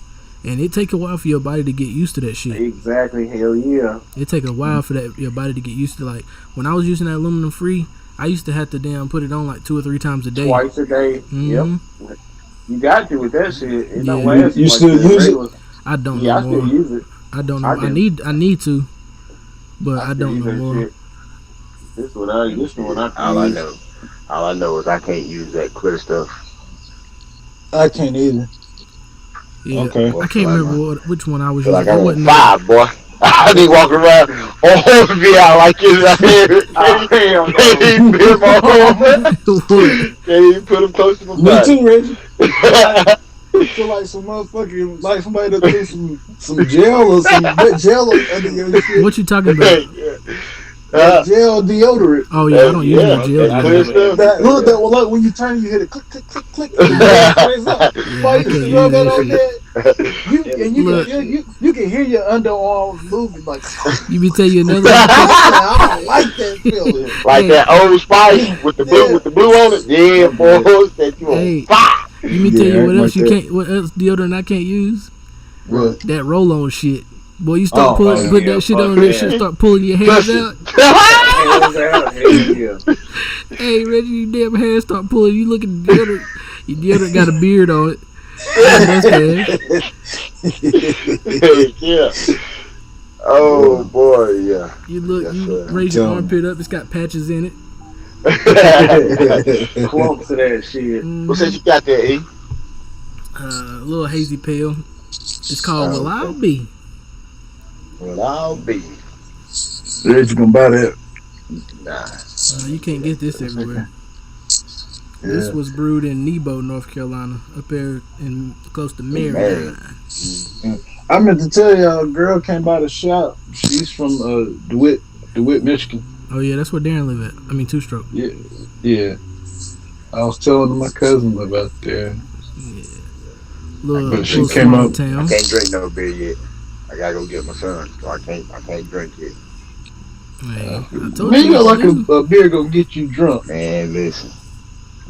and it take a while for your body to get used to that shit. Exactly. Hell yeah. It take a while for your body to get used to. Like when I was using that aluminum free, I used to have to put it on like 2 or 3 times a day. Twice a day. Mhm. Yep. You got to with that shit. It don't Yeah. last. You like still the use it? regular. I don't Yeah, I know still more. use it. I don't know. I I do. need to, but I still don't use know that more. shit. This is what I All I use. know. All I know is I can't use that clear stuff. I can't either. Yeah, Okay. I can't remember which one I was Feel using. like I It want wasn't 5, boy. I be walking around on me out like it's Oh, hell no. can't even put my arm. What? Can't even put them close to my Me body. too, Reggie. I feel like some motherfucking like somebody that threw some gel or some wet gel under your shit. What you talking about? Gel deodorant. Oh yeah, I don't use no gel. that deodorant. clear stuff. That look, that well, look, when you turn, you hit it click, click, click, click. And raise up. Why I you can't used to rub use that that on there? You Look. you can hear your underarms moving like. You be tell you another. I don't like that feeling. Like Hey. that Old Spice with the blue Yeah. with the blue on it. Yeah, boy, that you Hey. on fire. You me tell Yeah, you what else like you that. can't. What else deodorant I can't use? What? That roll-on shit. Boy, you start Oh, put yeah, that shit fuck on, that yeah. shit start pulling your hairs out. Hell yeah. Hey, Reggie, your damn hair start pulling. You look at the deodorant. Your deodorant got a beard on it. Yeah. Oh boy, yeah. You look, Yes, you sir. raise your Tell me. armpit up. It's got patches in it. Clumps of that shit. What said you got there, E? A little hazy pale. It's called Oh, Will okay. I'll Be. Well, I'll be. Reggie gonna buy that. Nah. You can't get this everywhere. This was brewed in Nebo, North Carolina, up there in close to Marion. I meant to tell y'all, a girl came by the shop. She's from DeWitt, Michigan. Oh yeah, that's where Darren live at. I mean, Two Stroke. Yeah. I was telling my cousin about there. Little, But she little came small up- I town. can't drink no beer yet. I gotta go get my son, so I can't drink it. Hey, I told Man, you you got what like to do. a beer gonna get you drunk. Man, listen.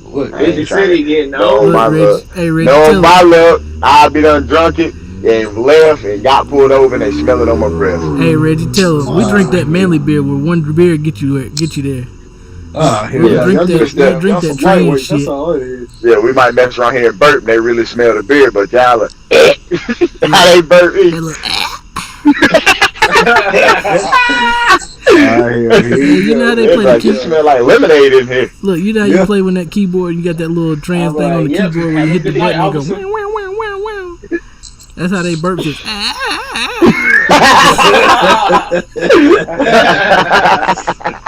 What? I ain't Reggie trying said to- he getting No, old. my Look, luck. Rich. Hey, Rich, No, tell my him. luck. I'll be done drunk it and left and got pulled over and they smell it on my breath. Hey, Reggie, tell him. We drink that manly beer where one beer get you there. Ah, here We'll we go. drink Y'all that- just- we'll y'all drink that some train lightweight, shit. That's all it is. Yeah, we might mess around here and burp and they really smell the beer, but y'all are how they burp Hey, me. look, Ah, here you know how they It's play the like, it key. smell like lemonade in here. Look, you know how Yeah. you play with that keyboard. You got that little trans I'm thing on the like, yep, keyboard where you have a hit the good button night, and go officer. wow wow wow wow wow. That's how they burp just.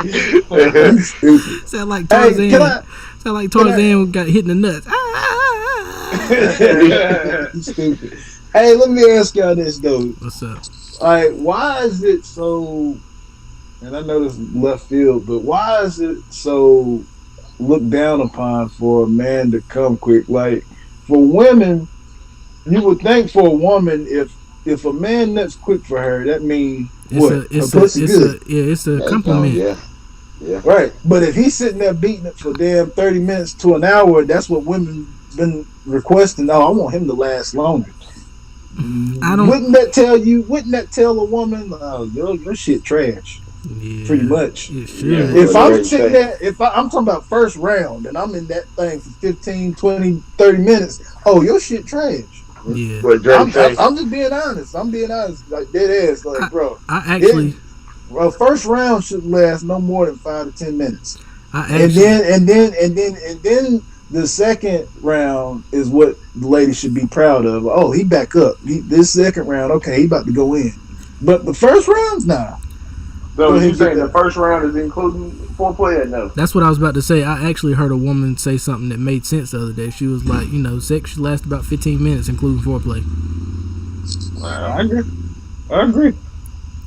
You stupid. Sound like Hey, Tarzan. can I? Sound like Tarzan got hit in the nuts. You stupid. Hey, let me ask y'all this though. What's up? Like, why is it so? And I know this is left field, but why is it so looked down upon for a man to come quick? Like, for women, you would think for a woman, if a man that's quick for her, that means what? It's Her pussy good. it's a compliment. Yeah. Right. But if he's sitting there beating it for damn 30 minutes to an hour, that's what women been requesting. Oh, I want him to last longer. I don't. Wouldn't that tell a woman, oh, your shit trash? Yeah, Pretty much. it should. Yeah. If What I'm do you sitting say? there, I'm talking about first round and I'm in that thing for 15, 20, 30 minutes, oh, your shit trash. Yeah. What Drake I'm say? just being honest. I'm being honest. Like, dead ass. Like, bro. I actually, Well, first round should last no more than 5 to 10 minutes. I And actually, then the second round is what the lady should be proud of. Oh, he back up. This second round, okay, he about to go in. But the first round, nah. So Go ahead, you get saying that. the first round is including foreplay or no? that's what I was about to say. I actually heard a woman say something that made sense the other day. She was like, sex should last about 15 minutes, including foreplay. I agree.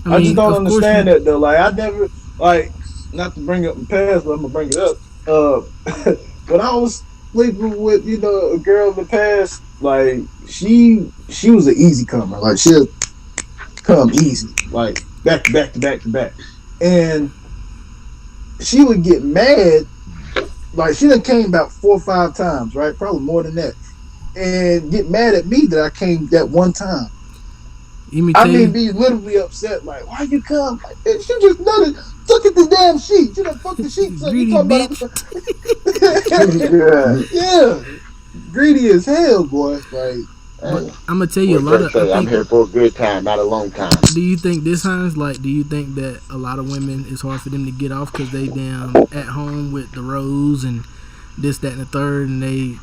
I mean, just don't of course understand you- that though. Like, I never, like, not to bring up the past, but I'm gonna bring it up. When I was sleeping with, a girl in the past, like, she was an easy comer. Like, she'll come easy, like back to back to back to back, and she would get mad. Like, she done came about 4 or 5 times, right? Probably more than that, and get mad at me that I came that one time. You mean I tell mean, you, be literally upset, like, why you come? Like, she just done it. Look at the damn sheet. You done fucked the sheets up. You Greedy talking about yeah, greedy as hell, boy. Like, I'm gonna tell you a What lot of. Drake say? I I'm think, here for a good time, not a long time. do you think this, Hines? Like, do you think that a lot of women it's hard for them to get off because they damn at home with the rose and this, that, and the third, and they,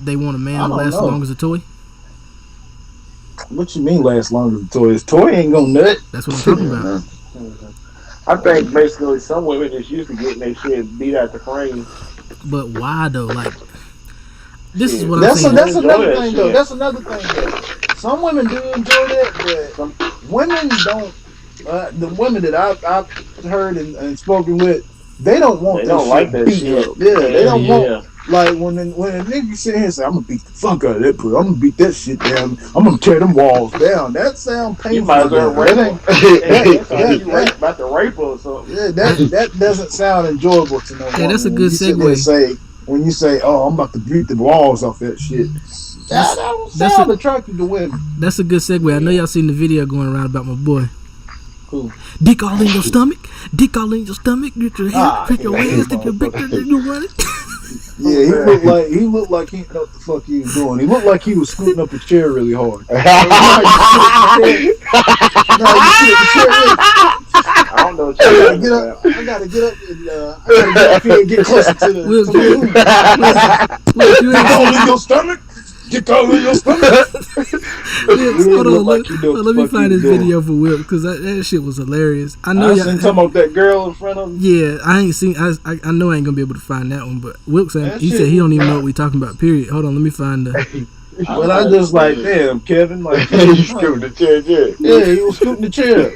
they want a man I to don't last as know. long as a toy? what you mean last long as the toy? His toy ain't gonna nut. That's what I'm talking about. I think basically some women is used to getting their shit beat out the frame. But why though? Like, this is what I'm That's saying. that's Enjoy another that thing shit. though. That's another thing though. Some women do enjoy that, but women don't. The women that I've heard and spoken with, they don't want They that don't like shit that beat shit. up. Yeah, they don't Yeah. want. Like, when a nigga sit here and say, I'm gonna beat the fuck out of that pussy, I'm gonna beat that shit down, I'm gonna tear them walls down. That sound painful. You might as well That rape ain't- her. That's how you that- about to rape her or something. Yeah, that doesn't sound enjoyable to no Hey, that's a woman. good When you sit there and segue. when you say, oh, I'm about to beat the walls off that shit. That don't that's sound a- attractive to women. That's a good segue. I know y'all seen the video going around about my boy. Cool. Dick all in your stomach. Dick all in your stomach. Get your hair, Ah, pick your yeah, ass, stick your big and you run it. Yeah, he looked like he didn't know what the fuck he was doing. He looked like he was scooting up a chair really hard. I don't know what I you're gotta talking get up. about. I gotta get up and I gotta get up here and get closer to the. Will, to the room. you ain't All in your stomach. Get all in your stomach. Wilkes, You hold look on, like you know what let the me fuck find you this doing. video for Wilkes because that shit was hilarious. I know I y'all. seen talking about that girl in front of him. Yeah, I ain't seen. I know I ain't gonna be able to find that one, but Wilkes, That he shit- said he don't even know what we talking about. Period. Hold on, let me find the. But I just like, damn, Kevin, like, He screwed the chair, yeah. yeah, he was scooting the chair.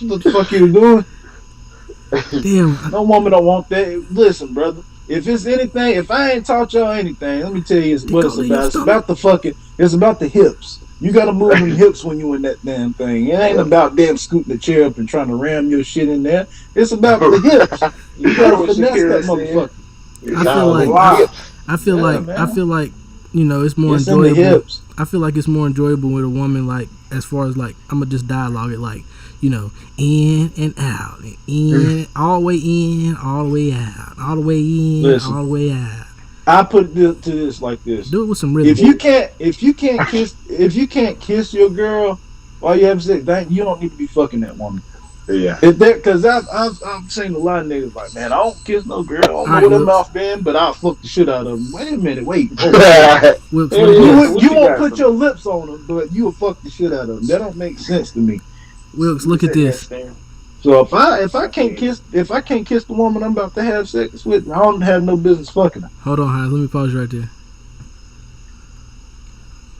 What the fuck he was doing? Damn, No woman don't want that. Listen, brother. If it's anything, if I ain't taught y'all anything, let me tell you what it's about. It's about the fucking. It's about the hips. You gotta move them hips when you in that damn thing. It ain't about damn scooting the chair up and trying to ram your shit in there. It's about the hips. You gotta What finesse Shakira that motherfucker. I feel like man. I feel like it's more It's in the enjoyable. hips. I feel like it's more enjoyable with a woman, like, as far as like I'm gonna just dialogue it, like, in and out, in all the way in, all the way out, all the way in, Listen. all the way out. I put it to this like this. Do it with some rhythm. If you can't kiss your girl while you have sex, you don't need to be fucking that woman. Yeah. Because I've seen a lot of niggas like, man, I don't kiss no girl. I don't know Alright, what her well- mouth been, but I'll fuck the shit out of them. Wait a minute, wait. Oh, Wilkes, Yeah, what do you you- yeah. would- What you you won't got put for your lips on them, but you will fuck the shit out of them. That don't make sense to me. Wilkes, look at this. So if I can't kiss the woman I'm about to have sex with, I don't have no business fucking her. Hold on, Hines. Let me pause you right there.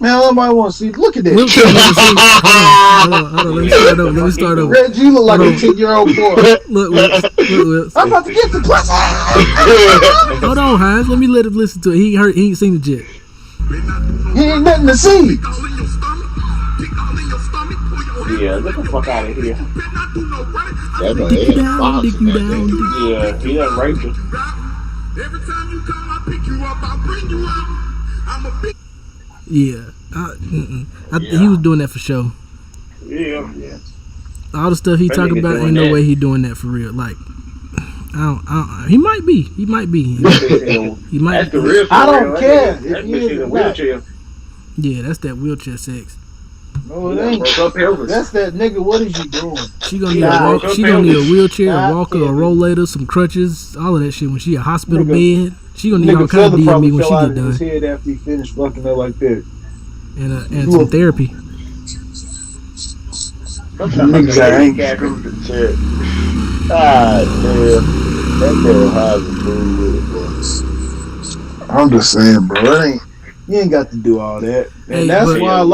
Man, somebody want to see. Look at Wilkes, this. hold on. Let me start over. Let me start over. Reggie, you look like Hold a on. 10-year-old boy. Look, Wilkes. I'm about to get the pussy. Hold on, Hines. Let me let him listen to it. He ain't seen it yet. He ain't nothing to see. Yeah, get the fuck out of here. That boy, Dick you yeah, down, boxing dick you that down. thing. Yeah, he done raped her. Yeah. He was doing that for show. Yeah. All the stuff he That talking nigga about, doing ain't no that. way he doing that for real. Like, I don't. He might be. He might be. He might. That's the real. I don't That care bitch- if That he bitch is in a or not. wheelchair. Yeah, that's that wheelchair sex. No, it Yeah, ain't. broke up pelvis. That's that nigga. What is you doing? She gonna need Yeah, a walk. broke She up gonna need a pelvis. wheelchair, a Stop walker, a it. rollator, some crutches, all of that shit. When she a hospital Nigga- bed, she gonna need all Nigga kind of feather probably DME when fell she out get of done, his head after he finished fucking her like that. and some therapy. Niggas that ain't Shit. Ah, damn. That girl has a fool with it, boy. I'm just saying, bro. It ain't. You ain't got to do all that, and Hey, that's but- why a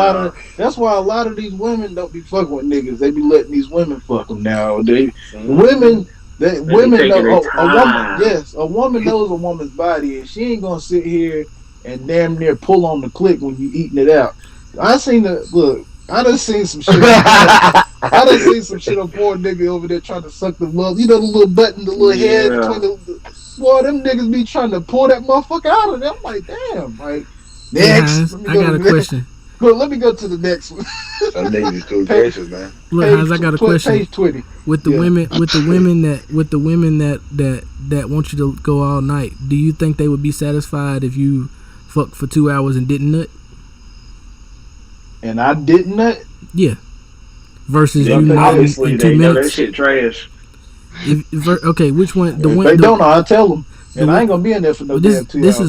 lot of these women don't be fucking with niggas. They be letting these women fuck them now. Women taking know their a woman. time. Yes, a woman knows a woman's body, and she ain't gonna sit here and damn near pull on the click when you eating it out. I done seen some shit. I done seen some shit on poor nigga over there trying to suck the little, the little button, the little head Yeah. between the. Boy, them niggas be trying to pull that motherfucker out of there. I'm like, damn. Like, Hey, next. Hines, Let me I go got to a the next- question. Good, let me go to the next one. Some niggas is too aggressive, man. Look, Hines, I got a question. Page 20. With the Yeah. women, that want you to go all night, do you think they would be satisfied if you fucked for 2 hours and didn't nut? And I didn't nut. Yeah. Versus Yeah, you nutting obviously in they 2 know that minutes. shit trash. Okay, which one? The If one. they the- don't know, I'll tell them. the And I one- ain't gonna be in there for no this damn 2 this hours. is